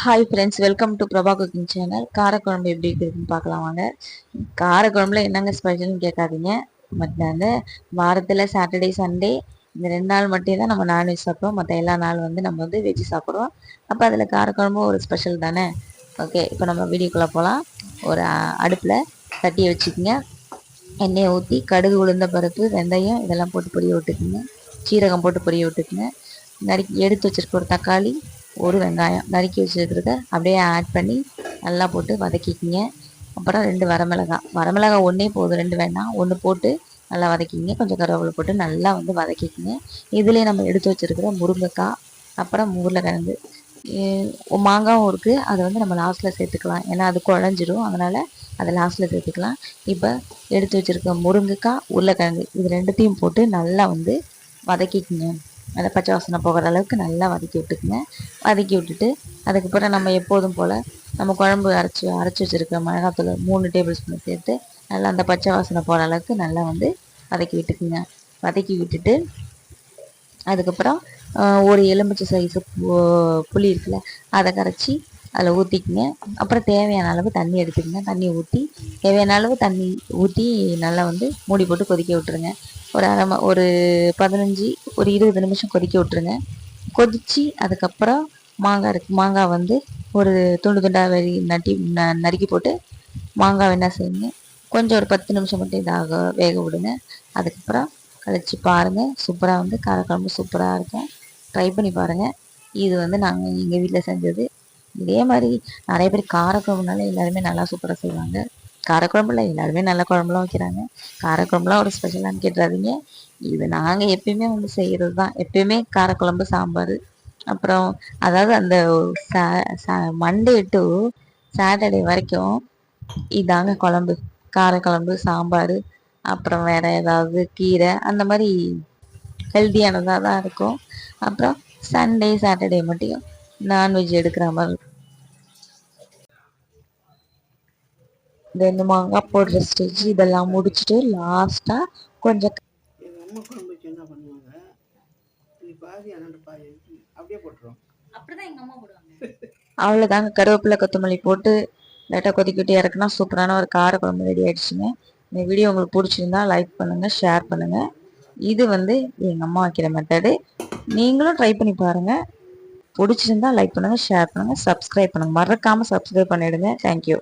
Hi friends, welcome to Prabha cooking channel. காரக்குழம்பு எப்படி இருக்குதுன்னு பார்க்கலாம் வாங்க. காரக்குழம்புல என்னங்க ஸ்பெஷல்னு கேட்காதீங்க. பட் வந்து வாரத்தில் சாட்டர்டே சண்டே இந்த 2 நாள் மட்டும் தான் நம்ம நான்வெஜ் சாப்பிடுவோம். மற்ற எல்லா நாள் வந்து நம்ம வந்து வெஜ் சாப்பிடுவோம். அப்போ அதில் காரக்குழம்பு ஒரு ஸ்பெஷல் தானே. ஓகே, இப்போ நம்ம வீடியோக்குள்ளே போகலாம். ஒரு அடுப்பில் சட்டியை வச்சுக்கோங்க. எண்ணெயை ஊற்றி கடுகு, உளுந்த பருப்பு, வெந்தயம் இதெல்லாம் போட்டு பொரிய விட்டுக்குங்க. சீரகம் போட்டு பொரிய விட்டுக்குங்க. நறுக்கி எடுத்து வச்சுருக்க ஒரு தக்காளி, ஒரு வெங்காயம் நறுக்கி வச்சுருக்கிறத அப்படியே ஆட் பண்ணி நல்லா போட்டு வதக்கிக்கிங்க. அப்புறம் 2 வரமிளகாய் ஒன்றே போதும், 2 வேணாம், 1 போட்டு நல்லா வதக்கிங்க. கொஞ்சம் கருவேப்பிலை போட்டு நல்லா வந்து வதக்கிக்கிங்க. இதுலேயே நம்ம எடுத்து வச்சுருக்கிற முருங்கைக்காய், அப்புறம் உருளைக்கிழங்கு, மாங்காவும் இருக்குது. அதை வந்து நம்ம லாஸ்ட்டில் சேர்த்துக்கலாம், ஏன்னா அது குழஞ்சிரும். அதனால் அதை லாஸ்ட்டில் சேர்த்துக்கலாம். இப்போ எடுத்து வச்சுருக்க முருங்கைக்காய், உருளைக்கிழங்கு இது 2த்தையும் போட்டு நல்லா வந்து வதக்கிக்குங்க. அதை பச்சை வாசனை போகிற அளவுக்கு நல்லா வதக்கி விட்டுக்குங்க. வதக்கி விட்டுட்டு அதுக்கப்புறம் நம்ம எப்போதும் போல் நம்ம குழம்பு அரைச்சி வச்சுருக்க மிளகாத்தூள் 3 டேபிள் ஸ்பூன் சேர்த்து நல்லா அந்த பச்சை வாசனை போகிற அளவுக்கு நல்லா வந்து வதக்கி விட்டுக்குங்க. வதக்கி விட்டுட்டு அதுக்கப்புறம் ஒரு எலுமிச்சை சைஸு புளி இருக்குல்ல, அதை கரைச்சி அதில் ஊற்றிக்குங்க. அப்புறம் தேவையான அளவு தண்ணி எடுத்துக்கங்க. தண்ணி ஊற்றி தேவையான அளவு தண்ணி ஊற்றி நல்லா வந்து மூடி போட்டு கொதிக்க விட்டுருங்க. ஒரு 15 ஒரு 20 நிமிஷம் கொதிக்க விட்டுருங்க. கொதித்து அதுக்கப்புறம் மாங்காய் வந்து ஒரு துண்டு துண்டாக நறுக்கி போட்டு மாங்காய் என்ன செய்யுங்க, கொஞ்சம் ஒரு 10 நிமிஷம் மட்டும் இதாக வேக விடுங்க. அதுக்கப்புறம் கழிச்சு பாருங்கள், சூப்பராக வந்து காரக்குழம்பு சூப்பராக இருக்கும். ட்ரை பண்ணி பாருங்கள். இது வந்து நாங்கள் எங்கள் வீட்டில் செஞ்சது. இதே மாதிரி நிறைய பேர் காரக்குழம்புனால எல்லாருமே நல்லா சூப்பராக செய்வாங்க. காரக்குழம்புல எல்லாருமே நல்ல குழம்புலாம் வைக்கிறாங்க. காரக்குழம்புலாம் ஒரு ஸ்பெஷலானு கேட்டுறாதீங்க. இது நாங்கள் எப்பயுமே வந்து செய்கிறது தான். எப்பயுமே காரக்குழம்பு, சாம்பார், அப்புறம் அதாவது அந்த மண்டே டு சாட்டர்டே வரைக்கும் இதாங்க குழம்பு. காரக்குழம்பு, சாம்பார், அப்புறம் வேறு ஏதாவது கீரை, அந்த மாதிரி ஹெல்த்தியானதாக தான் இருக்கும். அப்புறம் சண்டே சாட்டர்டே மட்டும் நான்வெஜ் எடுக்கிற மாதிரி. இந்த மாங்காய் போடுற ஸ்டேஜ் இதெல்லாம் முடிச்சுட்டு லாஸ்ட்டாக கொஞ்சம் எங்கள் அம்மா குழம்பு வச்சு என்ன பண்ணுவாங்க, நீ பாதி அண்ணன் பாதி அப்படியே போட்டுருவோம். அப்படிதான் எங்கள் அம்மா போடுவாங்க. அவ்வளோதாங்க. கருவேப்பிலை, கொத்தமல்லி போட்டு லைட்டாக கொதிக்கிட்டு இறக்குனா சூப்பரான ஒரு கார குழம்பு ரெடி ஆகிடுச்சுங்க. இந்த வீடியோ உங்களுக்கு பிடிச்சிருந்தா லைக் பண்ணுங்கள், ஷேர் பண்ணுங்கள். இது வந்து எங்கள் அம்மா வைக்கிற மெத்தடு. நீங்களும் ட்ரை பண்ணி பாருங்கள். பிடிச்சிருந்தா லைக் பண்ணுங்கள், ஷேர் பண்ணுங்கள், சப்ஸ்கிரைப் பண்ணுங்கள். மறக்காமல் சப்ஸ்கிரைப் பண்ணிவிடுங்க. தேங்க்யூ.